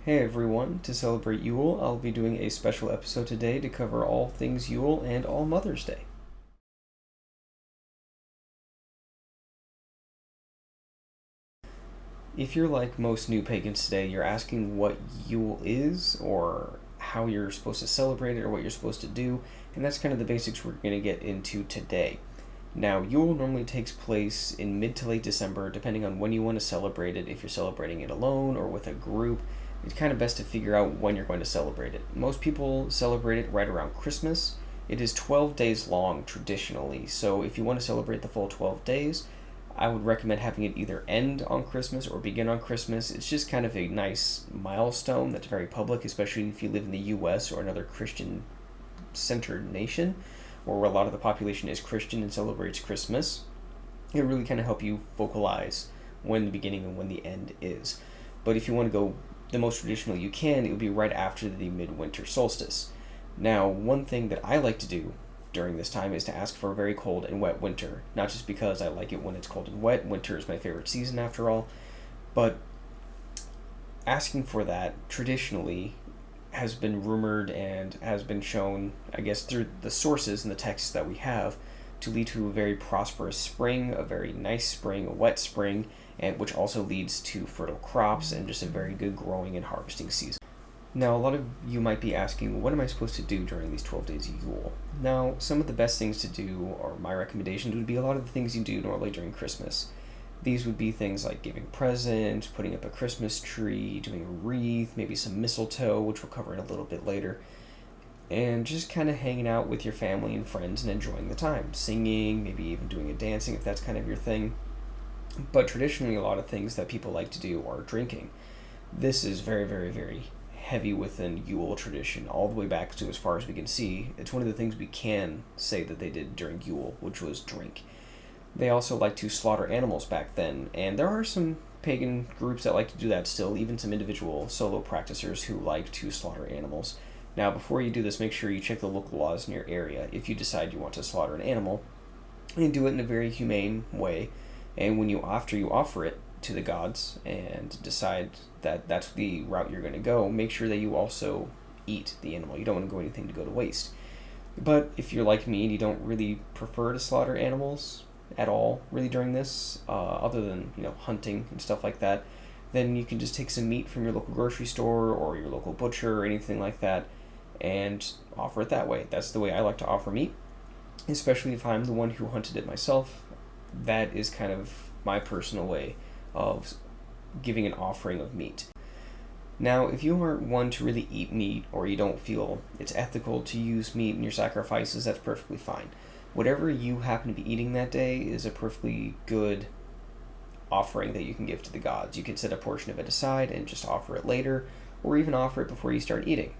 Hey everyone, to celebrate Yule, I'll be doing a special episode today to cover all things Yule and All Mothers Day. If you're like most new pagans today, you're asking what Yule is, or how you're supposed to celebrate it, or what you're supposed to do, and that's kind of the basics we're going to get into today. Now, Yule normally takes place in mid to late December, depending on when you want to celebrate it. If you're celebrating it alone or with a group, it's kind of best to figure out when you're going to celebrate it. Most people celebrate it right around Christmas. It is 12 days long traditionally, so if you want to celebrate the full 12 days, I would recommend having it either end on Christmas or begin on Christmas. It's just kind of a nice milestone that's very public, especially if you live in the US or another Christian centered nation where a lot of the population is Christian and celebrates Christmas. It really kind of help you vocalize when the beginning and when the end is. But if you want to go the most traditional you can, it would be right after the midwinter solstice. Now, one thing that I like to do during this time is to ask for a very cold and wet winter. Not just because I like it when it's cold and wet, winter is my favorite season after all, but asking for that traditionally has been rumored and has been shown, I guess, through the sources and the texts that we have, to lead to a very prosperous spring, a very nice spring, a wet spring, and which also leads to fertile crops and just a very good growing and harvesting season. Now, a lot of you might be asking, what am I supposed to do during these 12 days of Yule? Now, some of the best things to do, or my recommendations, would be a lot of the things you do normally during Christmas. These would be things like giving presents, putting up a Christmas tree, doing a wreath, maybe some mistletoe, which we'll cover in a little bit later, and just kind of hanging out with your family and friends and enjoying the time, singing, maybe even doing a dancing if that's kind of your thing. But traditionally, a lot of things that people like to do are drinking. This is very, very, very heavy within Yule tradition, all the way back to as far as we can see. It's one of the things we can say that they did during Yule, which was drink. They also like to slaughter animals back then, and there are some pagan groups that like to do that still, even some individual solo practicers who like to slaughter animals. Now, before you do this, make sure you check the local laws in your area if you decide you want to slaughter an animal, and do it in a very humane way. And after you offer it to the gods and decide that that's the route you're going to go, make sure that you also eat the animal. You don't want to go anything to go to waste. But if you're like me and you don't really prefer to slaughter animals at all really during this, other than hunting and stuff like that, then you can just take some meat from your local grocery store or your local butcher or anything like that and offer it that way. That's the way I like to offer meat, especially if I'm the one who hunted it myself. That is kind of my personal way of giving an offering of meat. Now, if you aren't one to really eat meat, or you don't feel it's ethical to use meat in your sacrifices, that's perfectly fine. Whatever you happen to be eating that day is a perfectly good offering that you can give to the gods. You could set a portion of it aside and just offer it later, or even offer it before you start eating.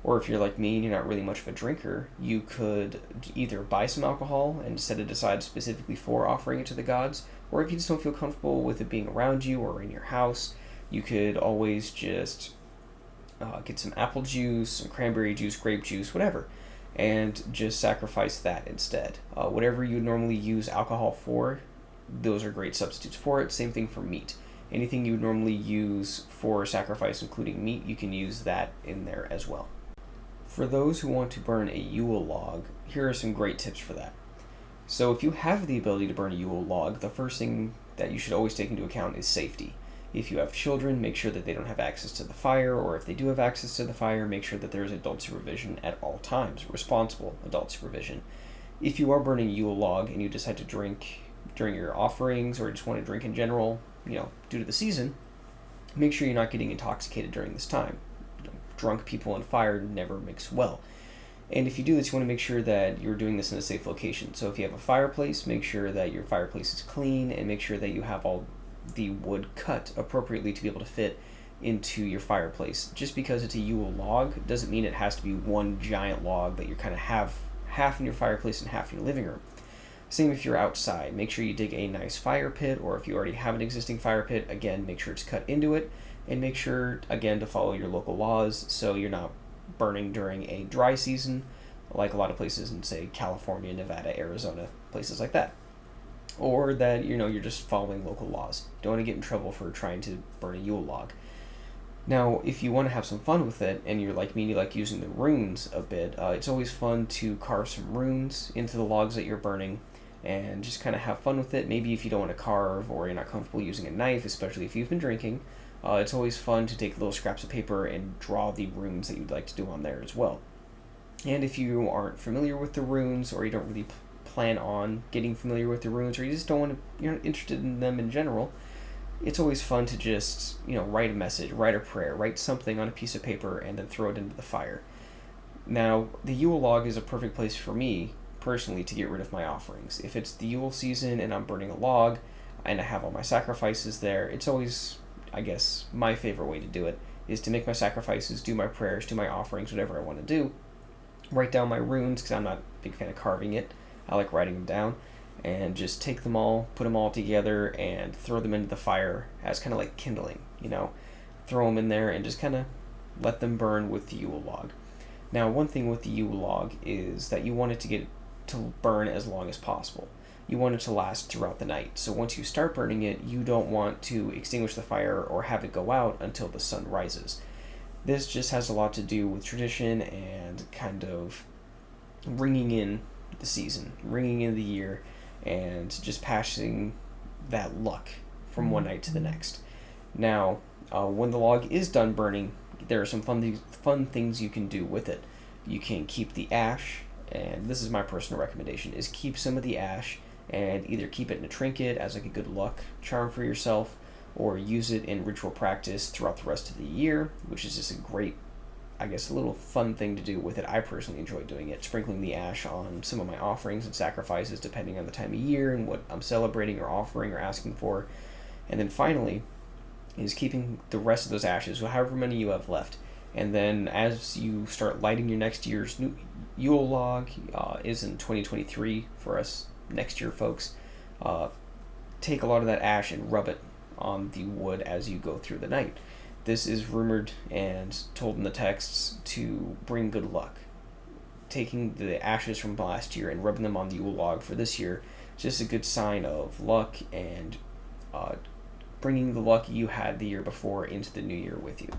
Or if you're like me and you're not really much of a drinker, you could either buy some alcohol and set it aside specifically for offering it to the gods, or if you just don't feel comfortable with it being around you or in your house, you could always just get some apple juice, some cranberry juice, grape juice, whatever, and just sacrifice that instead. Whatever you normally use alcohol for, those are great substitutes for it. Same thing for meat. Anything you would normally use for sacrifice, including meat, you can use that in there as well. For those who want to burn a Yule log, here are some great tips for that. So if you have the ability to burn a Yule log, the first thing that you should always take into account is safety. If you have children, make sure that they don't have access to the fire, or if they do have access to the fire, make sure that there's adult supervision at all times, responsible adult supervision. If you are burning a Yule log and you decide to drink during your offerings, or just want to drink in general, due to the season, make sure you're not getting intoxicated during this time. Drunk people and fire never mix well. And if you do this, you want to make sure that you're doing this in a safe location. So if you have a fireplace, make sure that your fireplace is clean, and make sure that you have all the wood cut appropriately to be able to fit into your fireplace. Just because it's a Yule log doesn't mean it has to be one giant log that you kind of have half in your fireplace and half in your living room. Same if you're outside. Make sure you dig a nice fire pit, or if you already have an existing fire pit, again, make sure it's cut into it, and make sure, again, to follow your local laws so you're not burning during a dry season, like a lot of places in, say, California, Nevada, Arizona, places like that. Or that, you're just following local laws. You don't want to get in trouble for trying to burn a Yule log. Now, if you want to have some fun with it, and you're like me, you like using the runes a bit, it's always fun to carve some runes into the logs that you're burning and just kind of have fun with it. Maybe if you don't want to carve or you're not comfortable using a knife, especially if you've been drinking, it's always fun to take little scraps of paper and draw the runes that you'd like to do on there as well. And if you aren't familiar with the runes, or you don't really plan on getting familiar with the runes, or you just don't want to, you're not interested in them in general, it's always fun to just, write a message, write a prayer, write something on a piece of paper, and then throw it into the fire. Now, the Yule log is a perfect place for me, personally, to get rid of my offerings. If it's the Yule season and I'm burning a log, and I have all my sacrifices there, it's always, I guess, my favorite way to do it, is to make my sacrifices, do my prayers, do my offerings, whatever I want to do, write down my runes, because I'm not a big fan of carving it. I like writing them down, and just take them all, put them all together, and throw them into the fire as kind of like kindling, throw them in there and just kind of let them burn with the Yule log. Now, one thing with the Yule log is that you want it to get to burn as long as possible. You want it to last throughout the night. So once you start burning it, you don't want to extinguish the fire or have it go out until the sun rises. This just has a lot to do with tradition and kind of ringing in the season, ringing in the year, and just passing that luck from one night to the next. Now, when the log is done burning, there are some fun things you can do with it. You can keep the ash, and this is my personal recommendation, is keep some of the ash and either keep it in a trinket as like a good luck charm for yourself, or use it in ritual practice throughout the rest of the year, which is just a great, I guess, a little fun thing to do with it. I personally enjoy doing it, sprinkling the ash on some of my offerings and sacrifices depending on the time of year and what I'm celebrating or offering or asking for. And then finally is keeping the rest of those ashes, however many you have left. And then as you start lighting your next year's new Yule log, is in 2023 for us next year, folks, take a lot of that ash and rub it on the wood as you go through the night. This is rumored and told in the texts to bring good luck. Taking the ashes from last year and rubbing them on the Yule log for this year is just a good sign of luck and bringing the luck you had the year before into the new year with you.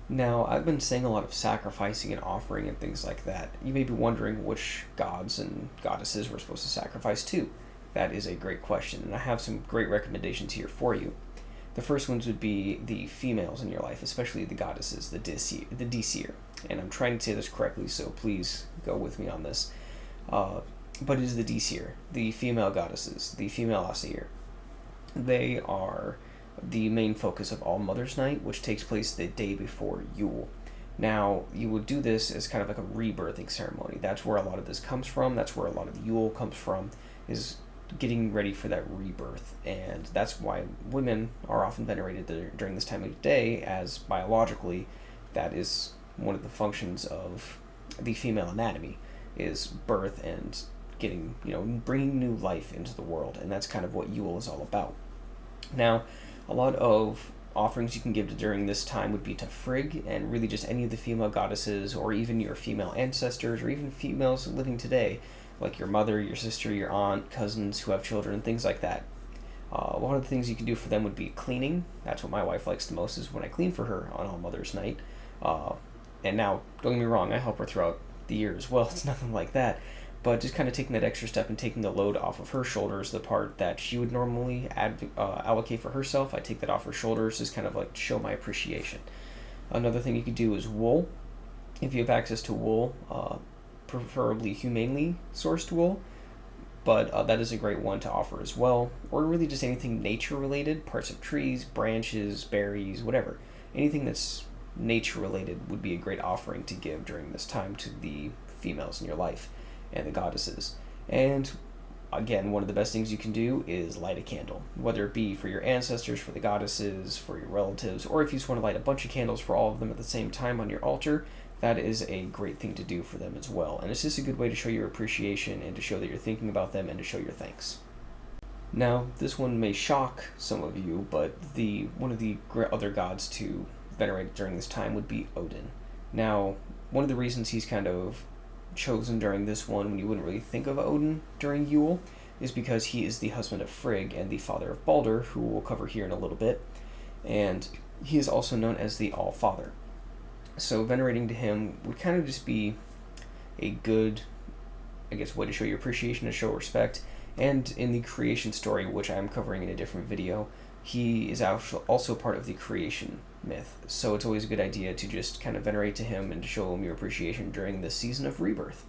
Now, I've been saying a lot of sacrificing and offering and things like that. You may be wondering which gods and goddesses we're supposed to sacrifice to. That is a great question, and I have some great recommendations here for you. The first ones would be the females in your life, especially the goddesses, the Disir. And I'm trying to say this correctly, so please go with me on this. But it is the Disir, the female goddesses, the female Asir. They are the main focus of All Mothers Night, which takes place the day before Yule. Now, you would do this as kind of like a rebirthing ceremony. That's where a lot of this comes from. That's where a lot of Yule comes from, is getting ready for that rebirth. And that's why women are often venerated during this time of day, as biologically that is one of the functions of the female anatomy, is birth and getting, bringing new life into the world. And that's kind of what Yule is all about. Now, a lot of offerings you can give during this time would be to Frigg, and really just any of the female goddesses, or even your female ancestors, or even females living today, like your mother, your sister, your aunt, cousins who have children, things like that. One of the things you can do for them would be cleaning. That's what my wife likes the most, is when I clean for her on All Mother's Night. And now, don't get me wrong, I help her throughout the year as well. It's nothing like that. But just kind of taking that extra step and taking the load off of her shoulders, the part that she would normally allocate for herself, I take that off her shoulders, just kind of like to show my appreciation. Another thing you could do is wool. If you have access to wool, preferably humanely sourced wool, but that is a great one to offer as well. Or really just anything nature related, parts of trees, branches, berries, whatever. Anything that's nature related would be a great offering to give during this time to the females in your life and the goddesses. And again, one of the best things you can do is light a candle, whether it be for your ancestors, for the goddesses, for your relatives, or if you just want to light a bunch of candles for all of them at the same time on your altar, that is a great thing to do for them as well. And it's just a good way to show your appreciation and to show that you're thinking about them and to show your thanks. Now, this one may shock some of you, but one of the other gods to venerate during this time would be Odin. Now, one of the reasons he's kind of chosen during this one, when you wouldn't really think of Odin during Yule, is because he is the husband of Frigg and the father of Balder, who we'll cover here in a little bit. And he is also known as the All-Father. So venerating to him would kind of just be a good, I guess, way to show your appreciation, to show respect. And in the creation story, which I'm covering in a different video, he is also part of the creation myth. So it's always a good idea to just kind of venerate to him and to show him your appreciation during this season of rebirth.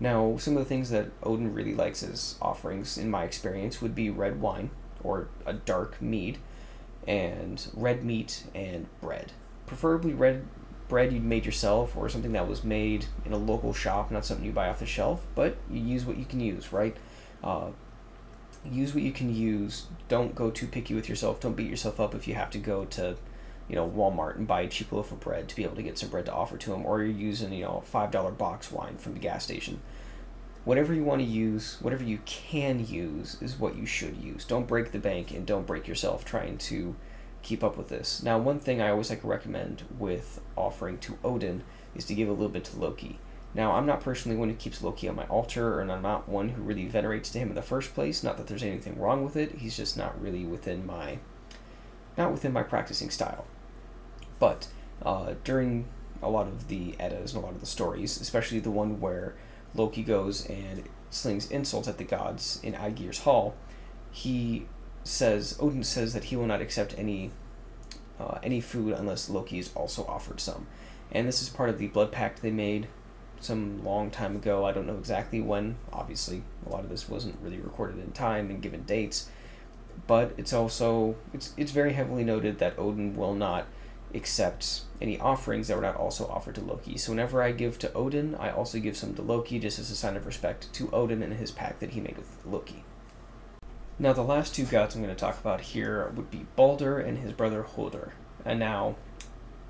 Now, some of the things that Odin really likes as offerings, in my experience, would be red wine, or a dark mead, and red meat and bread. Preferably red bread you'd made yourself, or something that was made in a local shop, not something you buy off the shelf, but you use what you can use, right? Use what you can use. Don't go too picky with yourself. Don't beat yourself up if you have to go to, Walmart and buy a cheap loaf of bread to be able to get some bread to offer to them, or you're using, a $5 box wine from the gas station. Whatever you want to use, whatever you can use, is what you should use. Don't break the bank and don't break yourself trying to keep up with this. Now, one thing I always like to recommend with offering to Odin is to give a little bit to Loki. Now, I'm not personally one who keeps Loki on my altar, and I'm not one who really venerates to him in the first place. Not that there's anything wrong with it. He's just not really within my practicing style. But during a lot of the Eddas and a lot of the stories, especially the one where Loki goes and slings insults at the gods in Aegir's Hall, Odin says that he will not accept any food unless Loki is also offered some. And this is part of the blood pact they made some long time ago. I don't know exactly when. Obviously, a lot of this wasn't really recorded in time and given dates. But it's very heavily noted that Odin will not accept any offerings that were not also offered to Loki. So whenever I give to Odin, I also give some to Loki, just as a sign of respect to Odin and his pact that he made with Loki. Now, the last two gods I'm going to talk about here would be Balder and his brother Hodor. And now,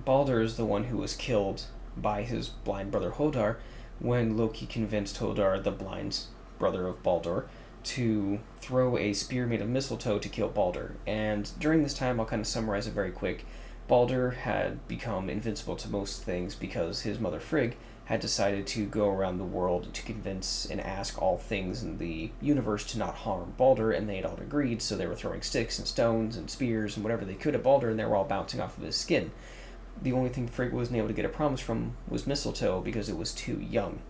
Balder is the one who was killed by his blind brother Hodor when Loki convinced Hodor, the blind brother of Balder, to throw a spear made of mistletoe to kill Balder. And during this time, I'll kind of summarize it very quick. Balder had become invincible to most things because his mother Frigg had decided to go around the world to convince and ask all things in the universe to not harm Balder, and they had all agreed, so they were throwing sticks and stones and spears and whatever they could at Balder, and they were all bouncing off of his skin. The only thing Frigg wasn't able to get a promise from was mistletoe because it was too young.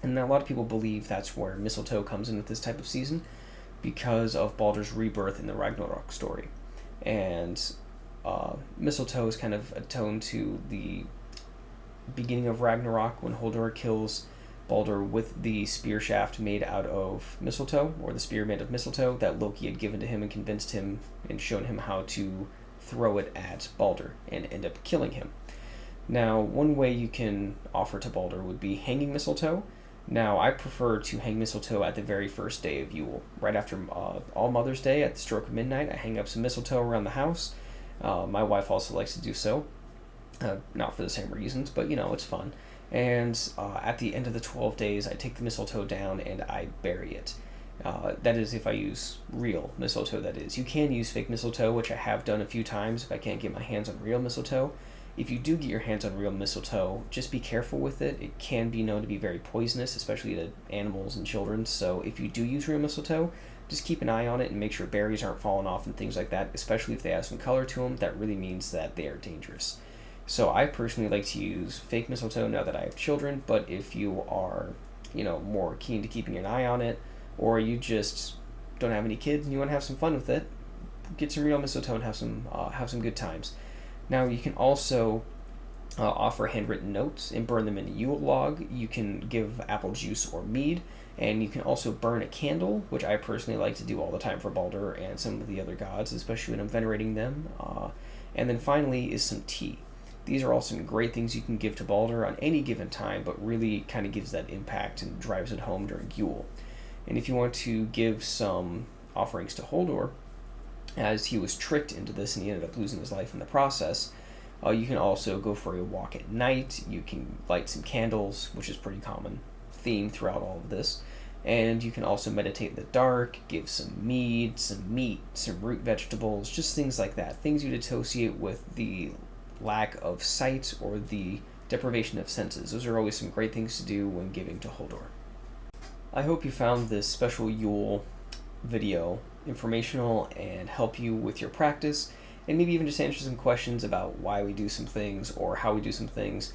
And a lot of people believe that's where mistletoe comes in with this type of season because of Balder's rebirth in the Ragnarok story. And mistletoe is kind of attuned to the beginning of Ragnarok when Hodor kills Balder with the spear shaft made out of mistletoe, or the spear made of mistletoe that Loki had given to him and convinced him and shown him how to throw it at Balder and end up killing him. Now, one way you can offer to Balder would be hanging mistletoe. Now, I prefer to hang mistletoe at the very first day of Yule. Right after All Mothers Day, at the stroke of midnight, I hang up some mistletoe around the house. My wife also likes to do so. Not for the same reasons, but it's fun. And at the end of the 12 days, I take the mistletoe down and I bury it. That is if I use real mistletoe, that is. You can use fake mistletoe, which I have done a few times if I can't get my hands on real mistletoe. If you do get your hands on real mistletoe, just be careful with it. It can be known to be very poisonous, especially to animals and children. So if you do use real mistletoe, just keep an eye on it and make sure berries aren't falling off and things like that, especially if they have some color to them. That really means that they are dangerous. So I personally like to use fake mistletoe now that I have children, but if you are, more keen to keeping an eye on it, or you just don't have any kids and you want to have some fun with it, get some real mistletoe and have some good times. Now, you can also offer handwritten notes and burn them in a Yule log. You can give apple juice or mead, and you can also burn a candle, which I personally like to do all the time for Balder and some of the other gods, especially when I'm venerating them. And then finally is some tea. These are all some great things you can give to Balder on any given time, but really kind of gives that impact and drives it home during Yule. And if you want to give some offerings to Hodor, as he was tricked into this and he ended up losing his life in the process, you can also go for a walk at night. You can light some candles, which is pretty common theme throughout all of this. And you can also meditate in the dark, give some mead, some meat, some root vegetables, just things like that. Things you'd associate with the lack of sight or the deprivation of senses. Those are always some great things to do when giving to Hodor. I hope you found this special Yule video informational and help you with your practice. and maybe even just answer some questions about why we do some things or how we do some things,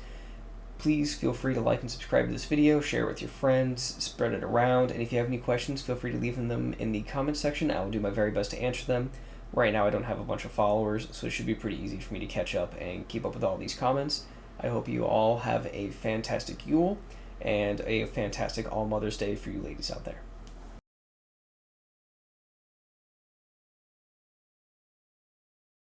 please feel free to like and subscribe to this video, share it with your friends, spread it around, and if you have any questions, feel free to leave them in the comments section. I will do my very best to answer them. Right now I don't have a bunch of followers, so it should be pretty easy for me to catch up and keep up with all these comments. I hope you all have a fantastic Yule and a fantastic All Mothers Day for you ladies out there.